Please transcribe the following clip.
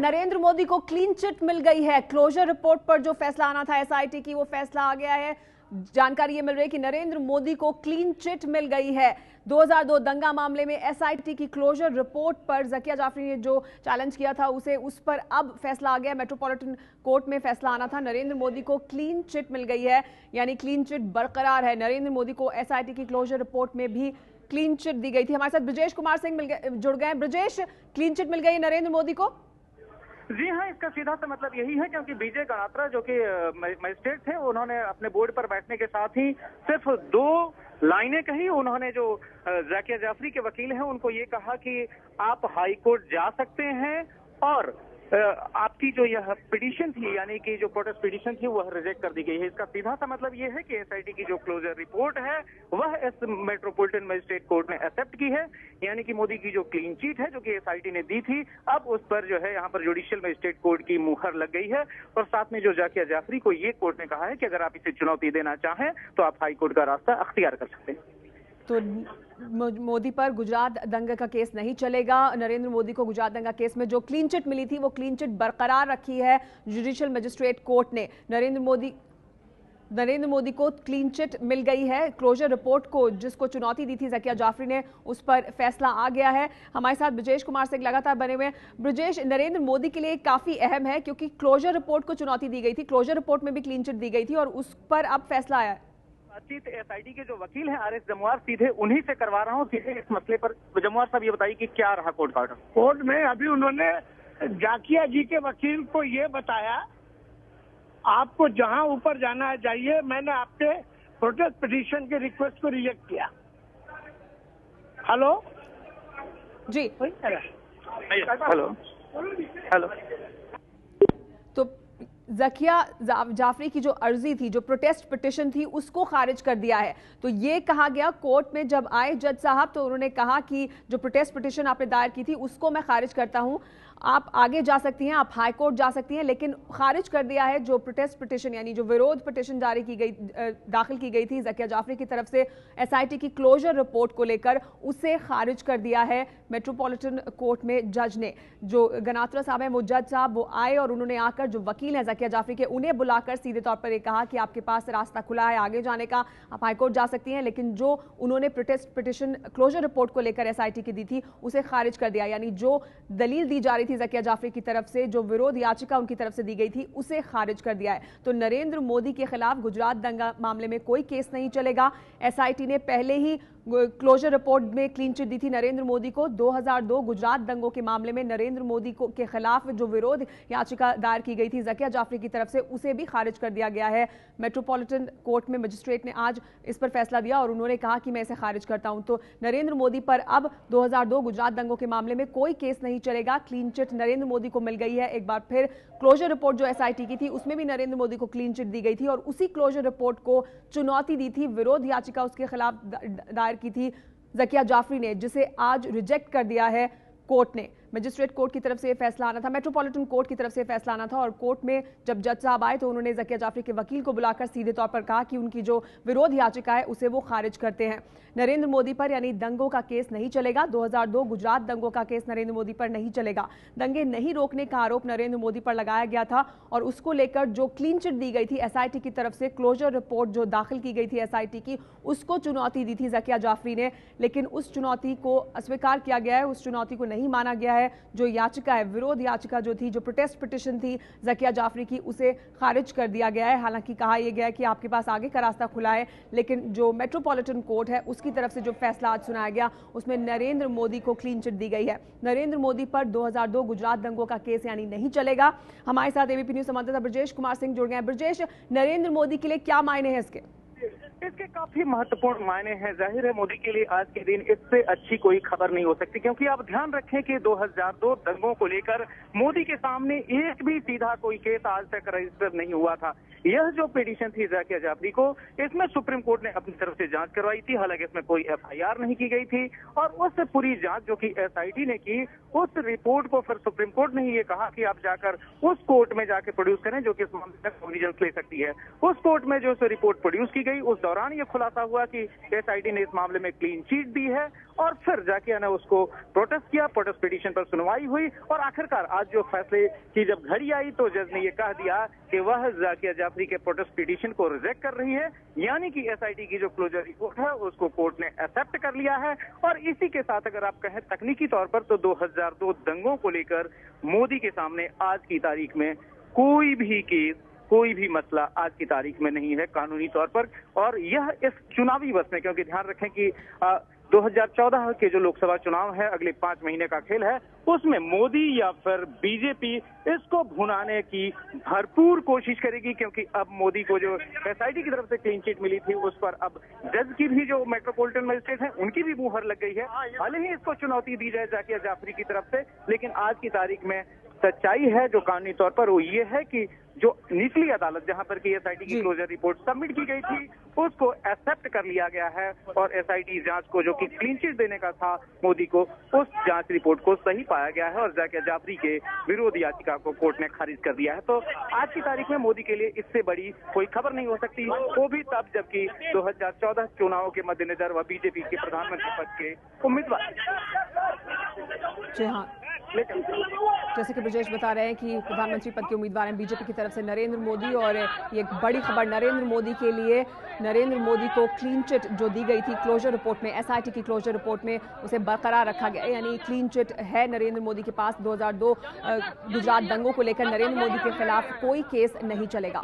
नरेंद्र मोदी को clean chit मिल गई है। क्लोजर रिपोर्ट पर जो फैसला आना था एसआईटी की, वो फैसला आ गया है। जानकारी ये मिल रही है कि नरेंद्र मोदी को क्लीन चिट मिल गई है। 2002 दंगा मामले में एसआईटी की क्लोजर रिपोर्ट पर जकिया जाफरी ने जो चैलेंज किया था उस पर अब फैसला आ गया। मेट्रोपॉलिटन कोर्ट में फैसला आना था। नरेंद्र मोदी को क्लीन चिट मिल गई है, यानी क्लीन चिट बरकरार है। नरेंद्र मोदी को एसआईटी की क्लोजर रिपोर्ट में भी क्लीन चिट दी गई थी। हमारे साथ ब्रजेश कुमार सिंह जुड़ गए। ब्रजेश, क्लीन चिट मिल गई नरेंद्र मोदी को? जी हाँ, इसका सीधा सा मतलब यही है क्योंकि विजय गणात्रा जो कि मजिस्ट्रेट थे, उन्होंने अपने बोर्ड पर बैठने के साथ ही सिर्फ 2 लाइनें कही। उन्होंने जो जाकिया जाफरी के वकील हैं उनको ये कहा कि आप हाई कोर्ट जा सकते हैं और आपकी जो यह पिटीशन थी, यानी कि जो प्रोटेस्ट पिटीशन थी, वह रिजेक्ट कर दी गई है। इसका सीधा सा मतलब ये है कि एसआईटी की जो क्लोजर रिपोर्ट है वह इस मेट्रोपॉलिटन मजिस्ट्रेट कोर्ट ने एक्सेप्ट की है, यानी कि मोदी की जो क्लीन चिट है जो कि एसआईटी ने दी थी, अब उस पर जो है यहाँ पर जुडिशियल मजिस्ट्रेट कोर्ट की मुहर लग गई है। और साथ में जो जाकिया जाफरी को ये कोर्ट ने कहा है कि अगर आप इसे चुनौती देना चाहें तो आप हाई कोर्ट का रास्ता अख्तियार कर सकते हैं। तो मोदी पर गुजरात दंगे का केस नहीं चलेगा। नरेंद्र मोदी को गुजरात दंगा केस में जो क्लीन चिट मिली थी वो क्लीन चिट बरकरार रखी है जुडिशियल मजिस्ट्रेट कोर्ट ने। नरेंद्र मोदी को क्लीन चिट मिल गई है। क्लोजर रिपोर्ट को जिसको चुनौती दी थी जकिया जाफरी ने, उस पर फैसला आ गया है। हमारे साथ ब्रजेश कुमार सिंह लगातार बने हुए हैं। ब्रजेश, नरेंद्र मोदी के लिए काफी अहम है क्योंकि क्लोजर रिपोर्ट को चुनौती दी गई थी, क्लोजर रिपोर्ट में भी क्लीन चिट दी गई थी और उस पर अब फैसला आया है। बातचीत एसआईटी के जो वकील हैं आर.एस. जमुआर, सीधे उन्हीं से करवा रहा हूं सीधे इस मसले पर। जमुआर साहब, ये बताइए कि क्या रहा कोर्ट का ऑर्डर? कोर्ट में अभी उन्होंने जाकिया जी के वकील को ये बताया, आपको जहां ऊपर जाना है जाइए, मैंने आपके प्रोटेस्ट पिटीशन के रिक्वेस्ट को रिजेक्ट किया। हेलो जी, हेलो हेलो। तो जकिया जाफरी की जो अर्जी थी, जो प्रोटेस्ट पिटीशन थी, उसको खारिज कर दिया है। तो ये कहा गया कोर्ट में, जब आए जज साहब तो उन्होंने कहा कि जो प्रोटेस्ट पिटीशन आपने दायर की थी उसको मैं खारिज करता हूं, आप आगे जा सकती हैं, आप हाई कोर्ट जा सकती हैं। लेकिन खारिज कर दिया है जो प्रोटेस्ट पिटीशन, यानी जो विरोध पिटीशन दाखिल की गई थी जकिया जाफरी की तरफ से एसआईटी की क्लोजर रिपोर्ट को लेकर, उसे खारिज कर दिया है मेट्रोपॉलिटन कोर्ट में जज ने। जो गनात्रा साहब है, वो जज साहब, वो आए और उन्होंने आकर जो वकील हैं जकिया जाफरी के, उन्हें बुलाकर सीधे तौर पर ये कहा कि आपके पास रास्ता खुला है आगे जाने का, आप हाईकोर्ट जा सकती हैं। लेकिन जो उन्होंने प्रोटेस्ट पिटीशन क्लोजर रिपोर्ट को लेकर एसआईटी की दी थी उसे खारिज कर दिया, यानी जो दलील दी जा रही थी जकिया जाफरी की तरफ से, जो विरोध याचिका उनकी तरफ से दी गई थी, उसे खारिज कर दिया है। तो नरेंद्र मोदी के खिलाफ गुजरात दंगा मामले में कोई केस नहीं चलेगा। एसआईटी ने पहले ही क्लोजर रिपोर्ट में क्लीन चिट दी थी नरेंद्र मोदी को। 2002 गुजरात दंगों के मामले में नरेंद्र मोदी को के खिलाफ जो विरोध याचिका दायर की गई थी जकिया जाफरी की तरफ से, उसे भी खारिज कर दिया गया है। मेट्रोपॉलिटन कोर्ट में मजिस्ट्रेट ने आज इस पर फैसला दिया और उन्होंने कहा कि मैं इसे खारिज करता हूं। तो नरेंद्र मोदी पर अब 2002 गुजरात दंगों के मामले में कोई केस नहीं चलेगा। क्लीन चिट नरेंद्र मोदी को मिल गई है। एक बार फिर क्लोजर रिपोर्ट जो एसआईटी की थी उसमें भी नरेंद्र मोदी को क्लीन चिट दी गई थी और उसी क्लोजर रिपोर्ट को चुनौती दी थी, विरोध याचिका उसके खिलाफ दायर की थी जकिया जाफरी ने, जिसे आज रिजेक्ट कर दिया है कोर्ट ने। मजिस्ट्रेट कोर्ट की तरफ से फैसला आना था, मेट्रोपॉलिटन कोर्ट की तरफ से फैसला आना था और कोर्ट में जब जज साहब आए तो उन्होंने जकिया जाफरी के वकील को बुलाकर सीधे तौर पर कहा कि उनकी जो विरोध याचिका है उसे वो खारिज करते हैं। नरेंद्र मोदी पर यानी दंगों का केस नहीं चलेगा। 2002 गुजरात दंगों का केस नरेंद्र मोदी पर नहीं चलेगा। दंगे नहीं रोकने का आरोप नरेंद्र मोदी पर लगाया गया था और उसको लेकर जो क्लीन चिट दी गई थी एसआईटी की तरफ से, क्लोजर रिपोर्ट जो दाखिल की गई थी एसआईटी की, उसको चुनौती दी थी जकिया जाफरी ने। लेकिन उस चुनौती को अस्वीकार किया गया है, उस चुनौती को नहीं माना गया है। जो याचिका है, विरोध याचिका जो थी, जो प्रोटेस्ट पिटीशन थी जकिया जाफरी की, उसे खारिज कर दिया गया है। हालांकि कहा यह गया है कि आपके पास आगे का रास्ता खुला है, लेकिन जो मेट्रोपॉलिटन कोर्ट है उसकी तरफ से जो फैसला आज सुनाया गया उसमें नरेंद्र मोदी को क्लीन चिट दी गई है। नरेंद्र मोदी पर 2002 गुजरात दंगों का केस यानी नहीं चलेगा। हमारे साथ एबीपी न्यूज संवाददाता ब्रजेश कुमार सिंह जुड़ गए हैं। ब्रजेश, नरेंद्र मोदी के लिए क्या मायने हैं इसके? इसके काफी महत्वपूर्ण मायने हैं। जाहिर है मोदी के लिए आज के दिन इससे अच्छी कोई खबर नहीं हो सकती, क्योंकि आप ध्यान रखें कि 2002 दंगों को लेकर मोदी के सामने एक भी सीधा कोई केस आज तक रजिस्टर नहीं हुआ था। यह जो पिटीशन थी जाकिया जाफरी को, इसमें सुप्रीम कोर्ट ने अपनी तरफ से जांच करवाई थी, हालांकि इसमें कोई एफआईआर नहीं की गई थी और उस पूरी जांच जो कि एसआईटी ने की, उस रिपोर्ट को फिर सुप्रीम कोर्ट ने ये कहा कि आप जाकर उस कोर्ट में जाके प्रोड्यूस करें जो कि इस मामले में कॉग्निजेंस ले सकती है। उस कोर्ट में जो रिपोर्ट प्रोड्यूस की गई, उस दौरान ये खुलासा हुआ कि एसआईटी ने इस मामले में क्लीन चिट दी है और फिर जाकिया ने उसको प्रोटेस्ट किया। प्रोटेस्ट पिटीशन पर सुनवाई हुई और आखिरकार आज जो फैसले की जब घड़ी आई तो जज ने ये कह दिया कि वह जाकिया जाफरी के प्रोटेस्ट पिटीशन को रिजेक्ट कर रही है, यानी कि एसआईटी की जो क्लोजर रिपोर्ट है उसको कोर्ट ने एक्सेप्ट कर लिया है। और इसी के साथ अगर आप कहें तकनीकी तौर पर तो 2002 दंगों को लेकर मोदी के सामने आज की तारीख में कोई भी केस, कोई भी मसला आज की तारीख में नहीं है कानूनी तौर पर। और यह इस चुनावी वर्ष में, क्योंकि ध्यान रखें कि 2014 के जो लोकसभा चुनाव है अगले 5 महीने का खेल है, उसमें मोदी या फिर बीजेपी इसको भुनाने की भरपूर कोशिश करेगी, क्योंकि अब मोदी को जो एसआईटी की तरफ से क्लीन चिट मिली थी उस पर अब जज की भी जो मेट्रोपॉलिटन मजिस्ट्रेट हैं उनकी भी मुहर लग गई है। भले ही इसको चुनौती दी जाए जाकिया जाफरी की तरफ से, लेकिन आज की तारीख में सच्चाई है जो कानूनी तौर पर वो ये है कि जो निचली अदालत जहां पर की एसआईटी की क्लोजर रिपोर्ट सबमिट की गई थी उसको एक्सेप्ट कर लिया गया है और एसआईटी जांच को जो कि क्लीन चिट देने का था मोदी को, उस जांच रिपोर्ट को सही पाया गया है और जाकिया जाफरी के विरोध याचिका को कोर्ट ने खारिज कर दिया है। तो आज की तारीख में मोदी के लिए इससे बड़ी कोई खबर नहीं हो सकती, वो भी तब जबकि 2014 चुनावों के मद्देनजर वह बीजेपी के प्रधानमंत्री पद के उम्मीदवार। जी हाँ, जैसे कि ब्रजेश बता रहे हैं कि प्रधानमंत्री पद के उम्मीदवार हैं बीजेपी की तरफ से नरेंद्र मोदी। और ये एक बड़ी खबर नरेंद्र मोदी के लिए, नरेंद्र मोदी को क्लीन चिट जो दी गई थी क्लोजर रिपोर्ट में, एसआईटी की क्लोजर रिपोर्ट में उसे बरकरार रखा गया, यानी क्लीन चिट है नरेंद्र मोदी के पास। 2002 गुजरात दंगों को लेकर नरेंद्र मोदी के खिलाफ कोई केस नहीं चलेगा।